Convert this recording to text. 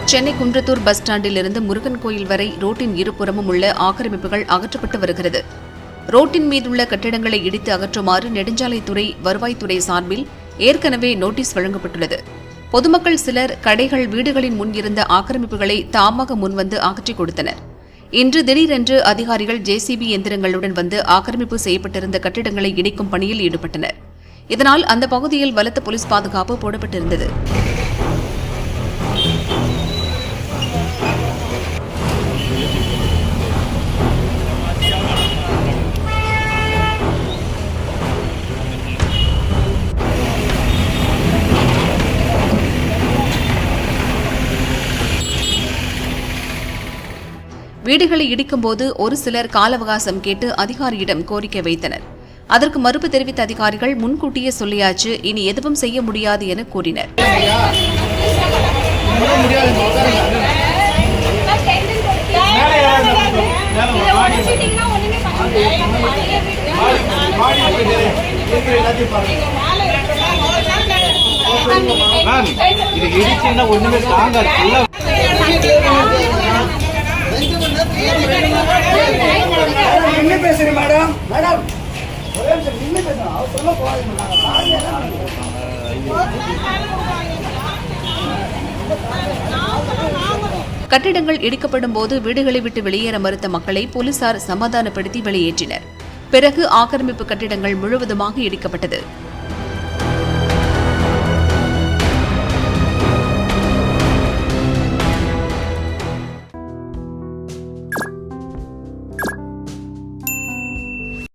Chennai Kundrathur bus ஸ்டாண்டில் இருந்து முருகன் கோயில் வரை ரோட்டின் இருபுறமும் உள்ள ஆக்கிரமிப்புகள் அகற்றப்பட்டு வருகிறது. ரோட்டின் மீதுள்ள கட்டிடங்களை இடித்து அகற்றுமாறு நெடுஞ்சாலைத்துறை, வருவாய்த்துறை சார்பில் ஏற்கனவே நோட்டீஸ் வழங்கப்பட்டுள்ளது. பொதுமக்கள் சிலர் கடைகள், வீடுகளின் முன் இருந்த ஆக்கிரமிப்புகளை தாமாக முன்வந்து அகற்றிக் கொடுத்தனர். இன்று திடீரென்று அதிகாரிகள் JCB எந்திரங்களுடன் வந்து ஆக்கிரமிப்பு செய்யப்பட்டிருந்த கட்டிடங்களை இடிக்கும் பணியில் ஈடுபட்டனர். இதனால் அந்த பகுதியில் பலத்த போலீஸ் பாதுகாப்பு போடப்பட்டிருந்தது. வீடுகளை இடிக்கும்போது ஒரு சிலர் கால அவகாசம் கேட்டு அதிகாரியிடம் கோரிக்கை வைத்தனர். அதற்கு மறுப்பு தெரிவித்த அதிகாரிகள் முன்கூட்டியே சொல்லியாச்சு, இனி எதுவும் செய்ய முடியாது என கூறினர். கட்டிடங்கள் இடிக்கப்படும் போது வீடுகளை விட்டு வெளியேற மறுத்த மக்களை போலீசார் சமாதானப்படுத்தி வெளியேற்றினர். பிறகு ஆக்கிரமிப்பு கட்டிடங்கள் முழுவதுமாக இடிக்கப்பட்டது.